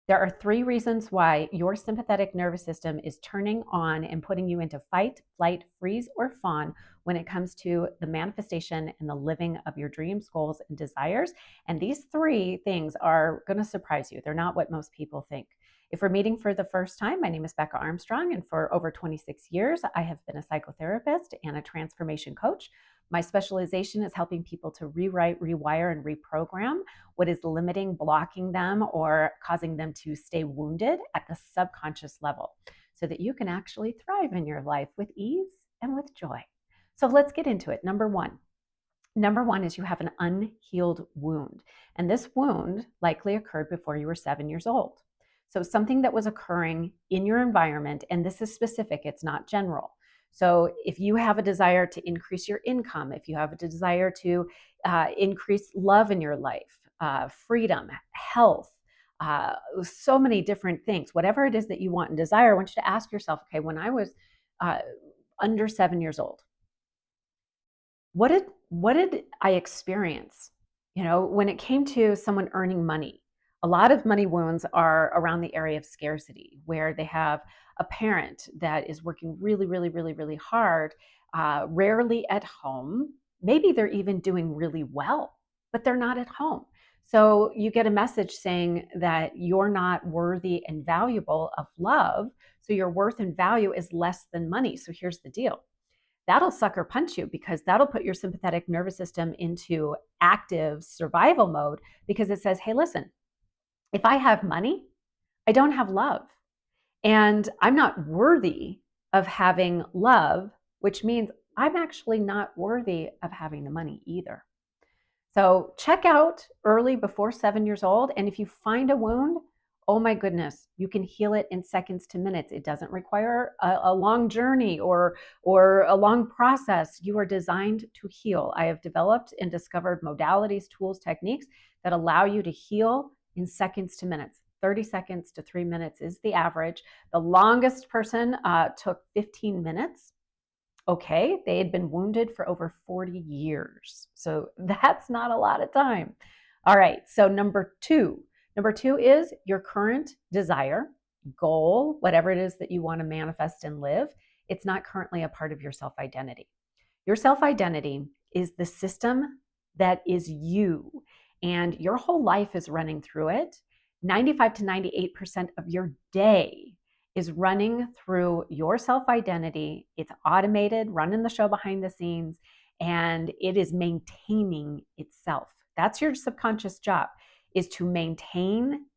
There are 3 reasons why your sympathetic nervous system is turning on and putting you into fight, flight, freeze, or fawn when it comes to the manifestation and the living of your dreams, goals, and desires. And these 3 things are going to surprise you. They're not what most people think. If we're meeting for the first time, my name is Becca Armstrong, and for over 26 years, I have been a psychotherapist and a transformation coach. My specialization is helping people to rewrite, rewire, and reprogram what is limiting, blocking them, or causing them to stay wounded at the subconscious level so that you can actually thrive in your life with ease and with joy. So let's get into it. Number one is you have an unhealed wound. And this wound likely occurred before you were 7 years old. So something that was occurring in your environment, and this is specific, it's not general. So if you have a desire to increase your income, if you have a desire to increase love in your life, freedom, health, so many different things, whatever it is that you want and desire, I want you to ask yourself, okay, when I was under 7 years old, what did I experience? You know, when it came to someone earning money, a lot of money wounds are around the area of scarcity, where they have a parent that is working really, really, really, really hard, rarely at home. Maybe they're even doing really well, but they're not at home. So you get a message saying that you're not worthy and valuable of love. So your worth and value is less than money. So here's the deal. That'll sucker punch you, because that'll put your sympathetic nervous system into active survival mode, because it says, hey, listen, if I have money, I don't have love. And I'm not worthy of having love, which means I'm actually not worthy of having the money either. So check out early, before 7 years old. And if you find a wound, oh my goodness, you can heal it in seconds to minutes. It doesn't require a long journey or a long process. You are designed to heal. I have developed and discovered modalities, tools, techniques that allow you to heal in seconds to minutes. 30 seconds to 3 minutes is the average. The longest person took 15 minutes. Okay, they had been wounded for over 40 years. So that's not a lot of time. All right, so number two is your current desire, goal, whatever it is that you want to manifest and live. It's not currently a part of your self-identity. Your self-identity is the system that is you, and your whole life is running through it. 95 to 98% of your day is running through your self-identity. It's automated, running the show behind the scenes, and it is maintaining itself. That's your subconscious job, is to maintain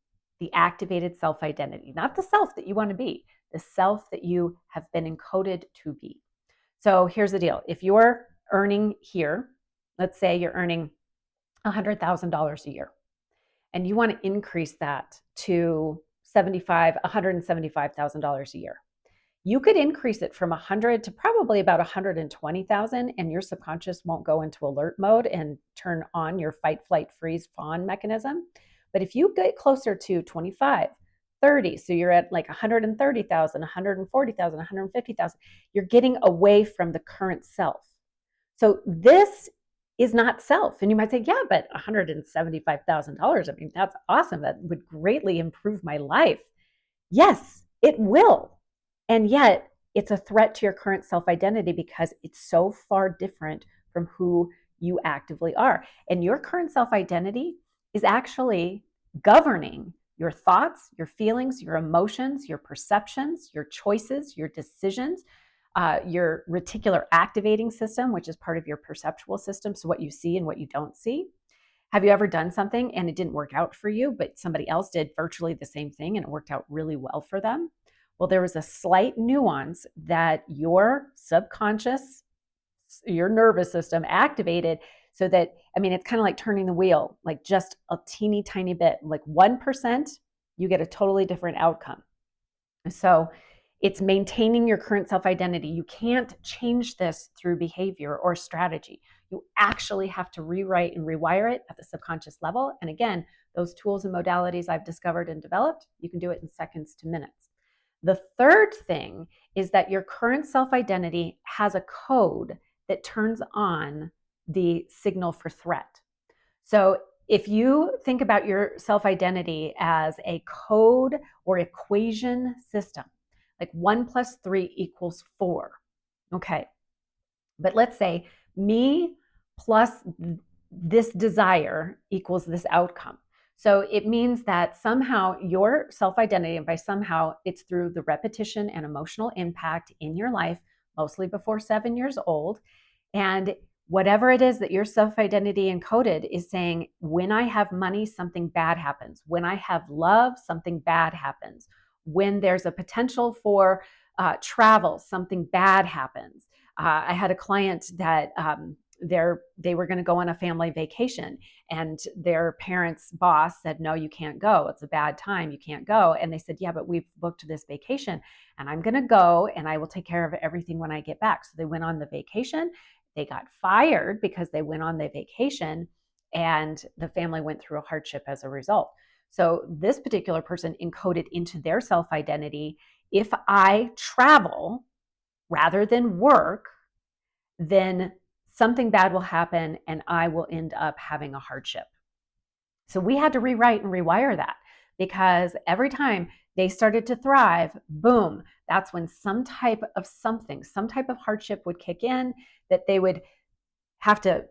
the activated self-identity, not the self that you want to be, the self that you have been encoded to be. So here's the deal. If you're earning here, let's say you're earning $100,000 a year, and you want to increase that to $175,000 a year. You could increase it from 100 to probably about 120,000, and your subconscious won't go into alert mode and turn on your fight, flight, freeze, fawn mechanism. But if you get closer to 25, 30, so you're at like 130,000, 140,000, 150,000, you're getting away from the current self. So this is not self. And you might say, yeah, but $175,000, I mean, that's awesome. That would greatly improve my life. Yes, it will. And yet it's a threat to your current self-identity, because it's so far different from who you actively are. And your current self-identity is actually governing your thoughts, your feelings, your emotions, your perceptions, your choices, your decisions, your reticular activating system, which is part of your perceptual system. So what you see and what you don't see. Have you ever done something and it didn't work out for you, but somebody else did virtually the same thing and it worked out really well for them? Well, there was a slight nuance that your subconscious, your nervous system activated, so that, I mean, it's kind of like turning the wheel, like just a teeny tiny bit, like 1%, you get a totally different outcome. So it's maintaining your current self-identity. You can't change this through behavior or strategy. You actually have to rewrite and rewire it at the subconscious level. And again, those tools and modalities I've discovered and developed, you can do it in seconds to minutes. The third thing is that your current self-identity has a code that turns on the signal for threat. So if you think about your self-identity as a code or equation system, like 1 + 3 = 4, okay? But let's say me plus this desire equals this outcome. So it means that somehow your self-identity, and by somehow it's through the repetition and emotional impact in your life, mostly before 7 years old, and whatever it is that your self-identity encoded is saying, when I have money, something bad happens. When I have love, something bad happens. When there's a potential for travel, something bad happens. I had a client that they were going to go on a family vacation, and their parents' boss said, no, you can't go. It's a bad time. You can't go. And they said, yeah, but we've booked this vacation and I'm going to go and I will take care of everything when I get back. So they went on the vacation. They got fired because they went on the vacation, and the family went through a hardship as a result. So this particular person encoded into their self-identity, if I travel rather than work, then something bad will happen and I will end up having a hardship. So we had to rewrite and rewire that, because every time they started to thrive, boom, that's when some type of something, some type of hardship would kick in that they would have to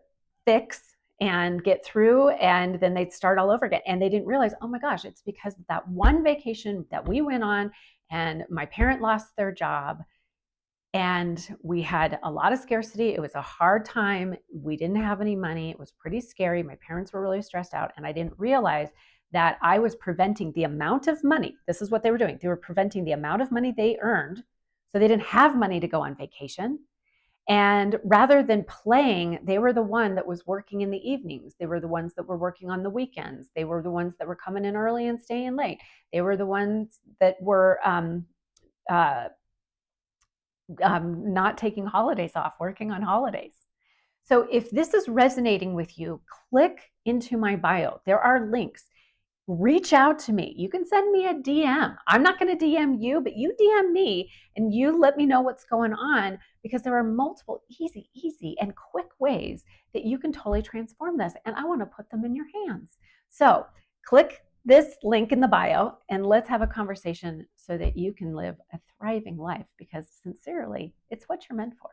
fix and get through, and then they'd start all over again. And they didn't realize, oh my gosh, it's because of that one vacation that we went on and my parent lost their job and we had a lot of scarcity. It was a hard time. We didn't have any money. It was pretty scary. My parents were really stressed out, and I didn't realize that I was preventing the amount of money. This is what they were doing. They were preventing the amount of money they earned, so they didn't have money to go on vacation. And rather than playing, they were the one that was working in the evenings. They were the ones that were working on the weekends. They were the ones that were coming in early and staying late. They were the ones that were not taking holidays off, working on holidays. So if this is resonating with you, click into my bio. There are links. Reach out to me. You can send me a DM. I'm not going to DM you, but you DM me and you let me know what's going on, because there are multiple easy and quick ways that you can totally transform this. And I want to put them in your hands. So click this link in the bio and let's have a conversation so that you can live a thriving life, because sincerely, it's what you're meant for.